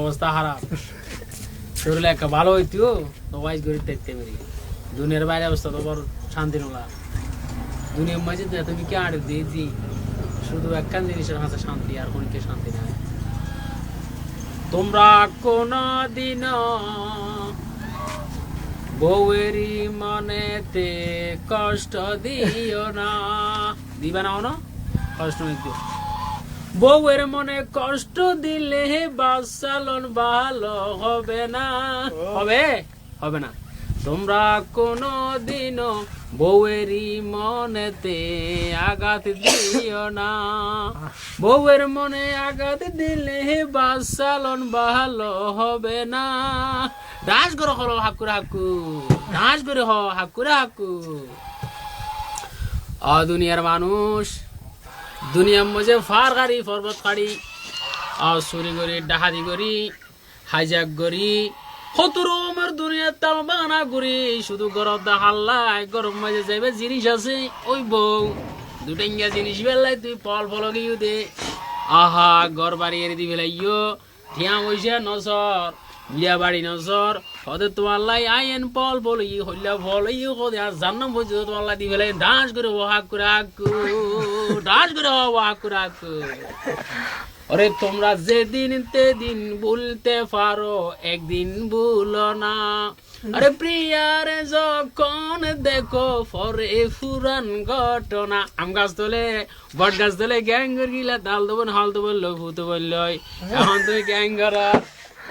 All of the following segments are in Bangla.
অবস্থা খারাপ শরীরে একটা ভালো হইতো তো ওয়াইজ করে দেখতে পারি দুনিয়ার বাইরে অবস্থা তো বড় শান্তি নলা দুনিয়ার মাঝে তুমি কি আড়ে দিয়েছি শুধু একখান জিনিসের কাছে শান্তি আর কোনকে শান্তি নাই তোমরা কোনদিন বউয়েরই মনেতে কষ্ট দিও না দিবা না কষ্ট দিও বউয়ের মনে কষ্ট দিলে বাচ্চালন ভালো হবে না হবে না তোমরা কোনদিন বউয়েরই মনেতে আঘাত দিও না বউয়ের মনে আঘাত দিলে বাচ্চালন ভালো হবে না ডাস করে হলো হাকুরে হাকু ডাস করে হাকুরে হাকু দুনিয়ার মানুষ দুনিয়ার মধ্যে ফার গাড়ি পর্বত গাড়ি চুরি করি ডাহাতি করি হাইজাক করি হতুরমের দুনিয়ার তাল বাগানা করি শুধু গরম হাল্লাই গরম মাঝে যাইবে জিনিস আছে ওই বউ দুটেঙ্গা জিনিস বেলাই তুই ফল ফল গিয়ে দে আহা ঘর বাড়ি এনে দি বেলাইও ঠিয়া বসে নজর বিয়া বাড়ি নজর হতে তোমার লাই আইন ফল বলি হইলা ফল ইউ হতে আর জান্নাম বলছে তোমার লাই দি বেলাই ডান্স করে ওহাক করে আকু ডান্স করে ওহাক করে আকু ওরে তোমরা যেদিন তেদিন ভুলতে পারো একদিন ভুলো না আরে প্রিয়ারে যখন দেখো পরে ফুরান ঘটনা আম গাছ তোলে বট গাছ তোলে গ্যাঙ্গর গিলা তাল দেবেন হাল তো বললো ভূত বললো এখন তুই গ্যাঙ্গর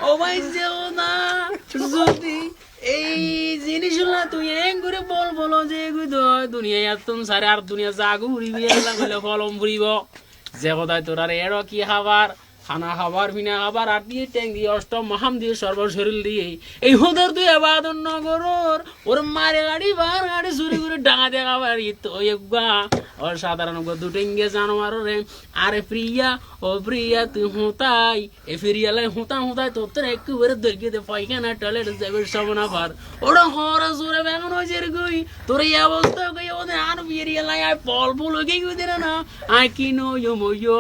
ও ভাই যেও না যদি এই জিনিসগুলা তুই এং করে বলো যে দুনিয়ায় এত সারে আর দুনিয়া জাগু উড়িবি বলে ফলম ফুরিব যে কোথায় তোর আর এরও কি খাবার খানা খাবার বিনা খাবার আর দিয়ে ট্যাং দিয়ে অষ্টম মহাম দিয়ে সর্বশরীর দিয়ে এই হোদের তুই আবাদন নগরর ওর মারে গাড়ি বার গাড়ি চুরি করে ডাঙা দেখা বাড়ি তো ওর সাধারণ দুটেঙ্গে জানোয়ার রে আরে প্রিয়া ও প্রিয়া তুই হুতাই এ ফিরিয়ালাই হুতাই তোর একেবারে দর্গিতে পাইখানা টয়লেট যাবে সব না পার ওরা হরা জোরে বেগুন হয়েছে রে গই তোর এই অবস্থা গই ওদের আর ফিরিয়ালাই আয় ফল ফুল গই গই না আয় কিনো ইয়ো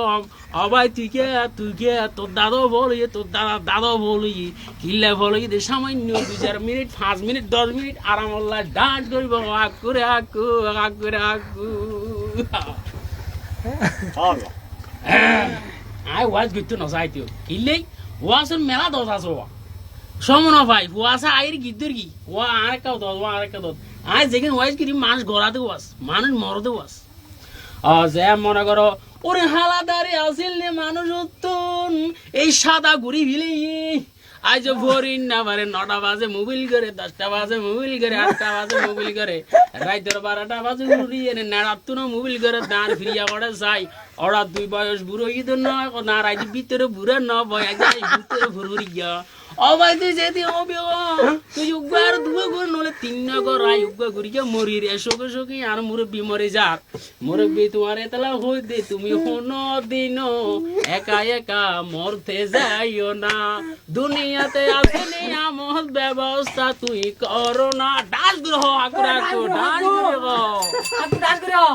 অবাই তুই কে তোর দাদা বলি তোর দাদা বলি কিল্লা বলি সামান্য 2-4 মিনিট 5 মিনিট 10 মিনিট আরাম আল্লাহ ডান্স করিব আক করে আকু আই ওয়াজ গিতো নজাইতিও কিল্লাই ওয়াসের মেলা দশ আছে সমন ভাই ওয়াসা আইর গিদ্দর কি ও আরেকটা দশ আই যেখানে ওয়াজ করি মানুষ গড়াতে ওয়াস মানুষ মরতে ওয়াস যে মনে করো ওরে হালাদারে আসিল নে মানুষ উত্তন এই সাদা ঘুরি ভিলে আজ ভোরিন না পারে 9টা বাজে মোবাইল করে 10টা বাজে মোবাইল করে 8টা বাজে মোবাইল করে রাইতের 12টা বাজে ঘুরি এনে নাড়াতো না মোবাইল করে দাঁড় ফিরিয়া পড়ে যাই ওরা 2 বয়স বুড়ো ইদর না না রাইতে ভিতরে বুড়া না বয়া যায় ভিতরে ভুরুরি গিয়া অবাই তুই যেতে হবে তুই উগার দুবে করে নলে 3 নগর আই উগা করিয়া মরি রে শোকে আর মুরব্বি মরে যার মুরব্বি তোমার এতলা হই দে তুমি কোনো দিন একা একা মরতে যাইও না দুনিয়াতে আছে নিয়ামত ব্যবস্থা তুই করো না ডান্স গ্রহ আকরা তো ডান্স গ্রহ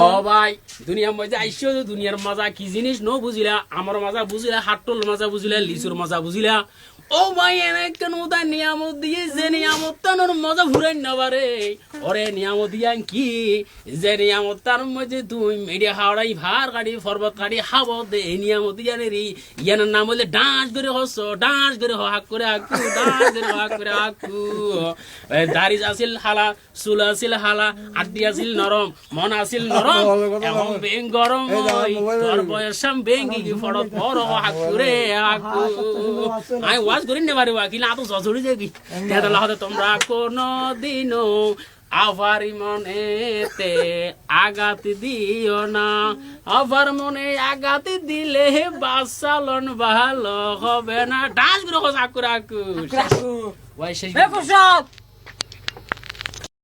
ও ভাই দুনিয়ার মজা আইসো দুনিয়ার মজা কি জিনিস ন বুঝিলা আমার মজা বুঝিলা হাট্টল মজা বুঝিলা লিচুর মজা বুঝিলা ও ভাই এনে কেন তাই নিয়ামত দিয়ে যে নিয়ামত তানোর মজা ঘুরাই না পারে ওরে নিয়ামত দিয়া কি যে নিয়ামত তার মধ্যে তুই মেডিয়া হাওড়াই ভার গাড়ি পর্বত গাড়ি হাবো দে এই নিয়ামত ইয়ানে রে ইয়ানের নাম বলে ডান্স করে হস ডান্স করে হাক করে আকু ডান্স করে হাক করে আকু দাড়ি আসিল হালা চুল আসিল হালা আড্ডি আসিল নরম মন আসিল নরম এখন বেং গরম তোর বয়সাম বেঙ্গি ফড়ত বড় হাক করে আকু আই ওয়াজ করি নে বারে ওয়া কিলা তো জজড়ি যাবি তেদলা হতে তোমরা কোনো দিনও আভারি মনেতে আঘাত দিও না আভার মনে আঘাত দিলে বাচ্চালন ভালো হবে না ডান্স করে আকু ওয়াই শেষ